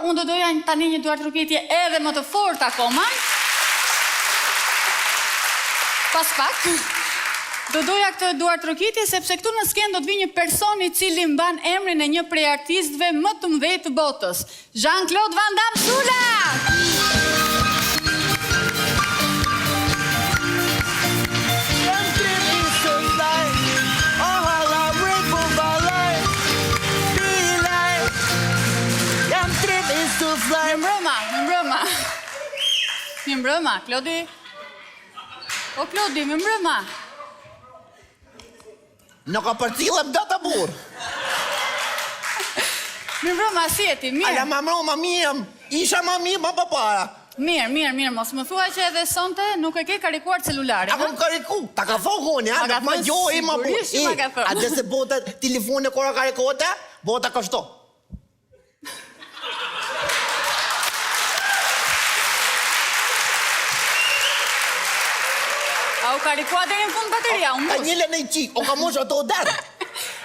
unë do doja tani një duartrokitje edhe më të fortë akoma. Pas pak. Do doja këtë duartrokitje sepse këtu në skenë do të vi një person I cili mban emrin e një prej artistëve më të mëdhenj të botës. Jean-Claude Van Damme Sula! Mirë mbrëma, Klodi. O, Klodi, mirë mbrëma. Nuk ka përcilëm do të burë. Mirë mbrëma, si jeti, mirë. Ala ma mbrëma, mirë, isha ma mirë, ma papara. Mirë, mos më thua që edhe sonte nuk e ke karikuar celularin. Ako më kariku, ta ka thonë honi, nuk ma gjoj ma burë. Sigurisht ma ka thonë. A dhe se bota telefone kora karikote, bota kështo. A u karikua deri në fund bateria, unë Ka njële në I qik, o ka mosh ato derë.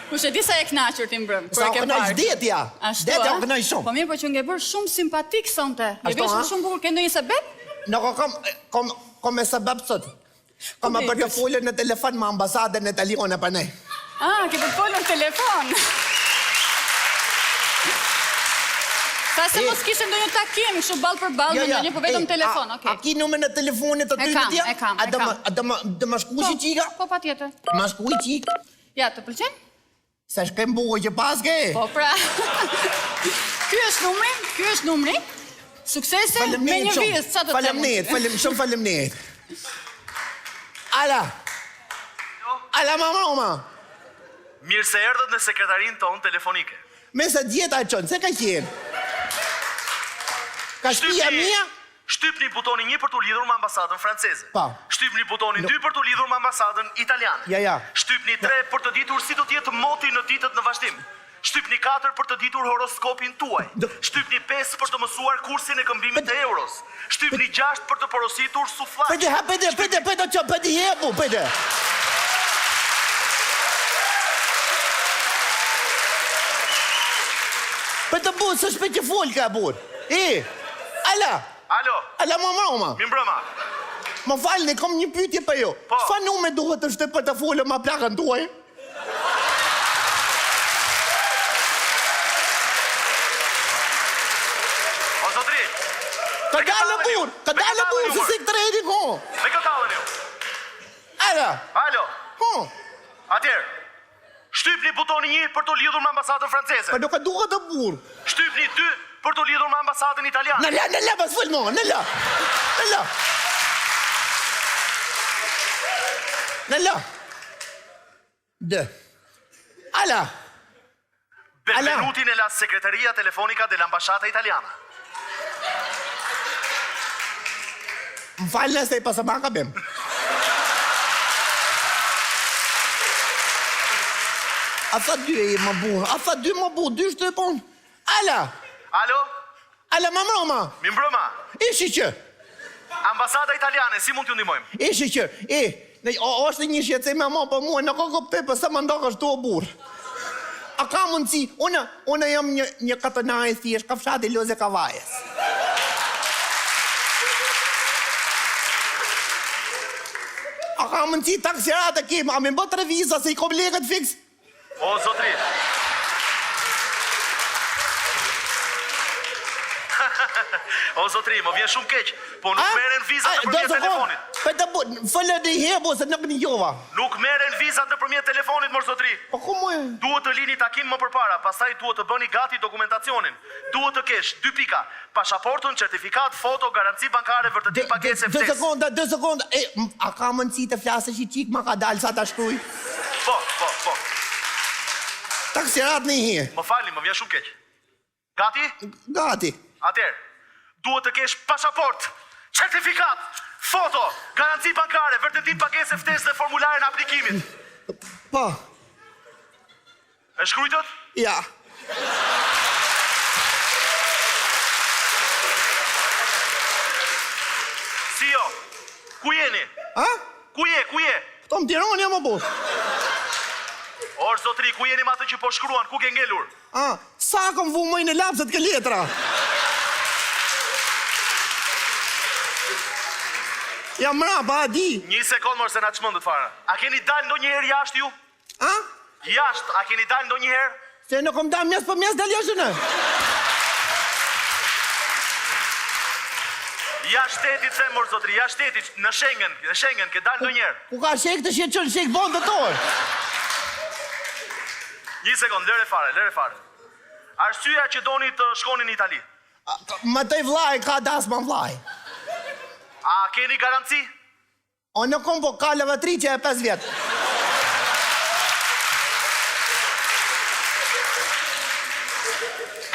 Kush e di sa e knaqër ti mbrëm. Sa o kënaq detja. Detja o kënaq shumë. Po mirë, po që nge bërë shumë simpatik sonte. Je vesh shumë bukur, ke ndonjë sebeb? Nuk kam e sebeb sot. Kam e për të folën në telefon me ambasadën e Italione për ne. Ke për të folën në telefon. Sa se mos kishe ndonjë takim, kështu ballë për ballë, ndonjë, po vetëm telefon, okay. A ki numër në telefonit të ty në tja? E kam. A dhe më shkushi qika? Po, patjetër. Më shkuj qik? Ja, të pëlqen? Se shkem buko që paske? Po, pra. Ky është numri. Suksese me një vizë, sa të temë? Shumë falemnet. Ala, ma mama. Mirë se erdhët në sekretarin tonë telefonike. Me se djeta qënë, se ka qenë? Ka shpia mia? Shtypni butonin 1 për të lidhur me ambasadën franceze. Pa. Shtypni butonin 2 për të lidhur me ambasadën italiane. Ja. Shtypni 3 për të ditur si do të jetë moti në ditët në vazhdim. Shtypni 4 për të ditur horoskopin tuaj. Shtypni 5 për të mësuar kursin e këmbimit të euros. Shtypni 6 për të porositur suflaq. Pete, jepu. Pete burë, së shpe që full ka burë. Ala, ma mama. Mi mbrëma. Më falni, kom një pyetje për jo. Po. Fa nume duhet të shte për të folë ma plakën tuaj? O zotri. Ka dalë burë, se se këtë rejti ko. Me këtë talën ju. Ala. Alo. Atjerë. Shtypni butonin 1 për të lidhur me ambasadën franceze. Pa nuk ka duhet të burë. Shtypni 2 për të lidhur me ambasadën italiane. Në la, pas full mo, në la. Dë. Ala. Benvenuti nella segreteria telefonica dell'ambasciata italiana. Më falë nëse I pasë maka bim. A tha 2 e më bu, 2 shtypon. Ala. Alo? Ala, ma mroma. Mi mbrëma. Ishi që. Ambasada italiane, si mund t'ju ndihmojmë? Ishi që, është një shjetëse me ma për mua, në ka këpte për se më ndakë është të o burë. A ka mundësi, unë jam një katënaj thjesht, ka fshati loze kavajes. A ka mundësi taksirat e kemë, a me bët reviza se I kom legët fix? O, zotri. O, zotri, më vjen shumë keq, po nuk meren vizat në përmjet telefonit. Fëllë dhe I hebo se nuk një jova. Nuk meren vizat në përmjet telefonit, mor zotri. Po ku mu e? Duhet të lini takim më përpara, pastaj duhet të bëni gati dokumentacionin. Duhet të kesh 2 pika, pasaportën, certifikat, foto, garanci bankare, vërtetim pagese ftesë. 2 sekonda, a ka mundësi të flasësh I qik, ma ka dalë sa ta shtuj? Po. Taksirat në I hje. Më falni, më vjen shumë keq. Gati? Gati. Atëherë, duhet të kesh pasaport, certifikat, foto, garanci bankare, vërtetim pagese ftesë dhe formularin e aplikimit. Po. E shkrujtët? Ja. Si jo? Ku jeni? Ku je? Këto më Tiranë jam apo? Orë zotri, ku jeni ma të që po shkruan, ku ke ngelur? Sa kom vu mëj në lapsët ke letra? Jam mrapa, a di. Një sekond mërë se na çmendët fare. A keni dalë ndonjëherë jashtë ju? A? Jashtë, a keni dalë ndonjëherë? Se në kom da mjes për mjes dal jashtë në. Jashtë shtetit se mërë zotri, jashtë shtetit në Schengen, ke dalë ndonjëherë? Ku ka shek të shqe qënë shek bondë të torë. Një sekond, lëre fare. Arsyeja që doni të shkoni në Itali. Më të i vlaj, ka dasma vlaj. A keni garanci? O në kom po ka lavatri që e 5 vjetë.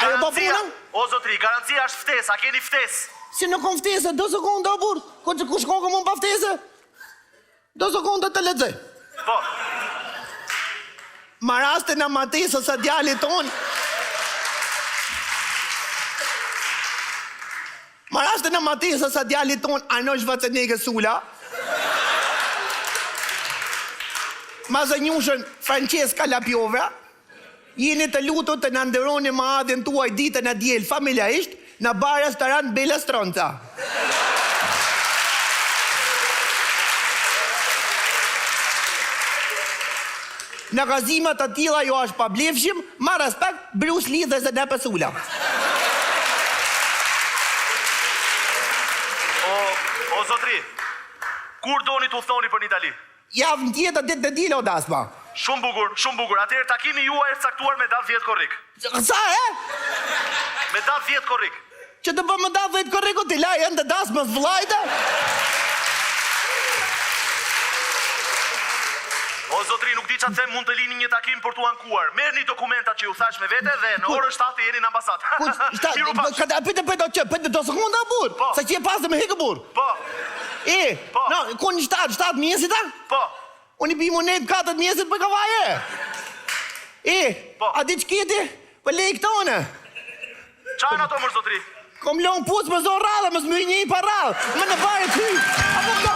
Ajo po Garancia, punën? o zotri, garancia është ftesë, a keni ftesë? Si në kom ftesë, do sekundë o burë. Ku shko kom unë pa ftesë? Do sekundë të lexoj. Po, Ma raste në matesë së djalit tonë. Ma raste në matesë së djalit tonë, Arnold Schwarzenegger Sula. Ma zënjushën Francesca Lapiova. Jeni të lutur të në ndëroni më adhin tuaj ditën e djelë familjarisht në bar restorant Bella Stronca. Në gazimat të tilla jo është pa blefshim, ma respekt Bruce Lee dhe Zenepe Sula. o zotri, kur doni të udhtoni për në Itali? Javën tjetër ditë të dile o dasma. Shumë bukur. Atëherë takimi juaj është caktuar me datë 10 korrik. Sa e? Me datë 10 korrik. Që të për më da 10 korriku t'i laj janë të dasmës vlajta? O zotri, nuk di që them mund të lini një takim për t'u ankuar. Merrni dokumentat që ju thash me vete dhe në orën 7 jeni në ambasadë. Miru pash. Pëtë do sekunda burë? Po. Sa që e pasë me hekë burë? Po, Po. No, ku në 7 mjesit ta? po. Unë i bi monet 4 mjesit për kavaje. Po. A di që kiti? Për lejë këtone. Qajnë ato mërë zotri? Kom lonë pusë më zonë rrallë, më s'my një i për rrallë. Më në bare ty. Apo ka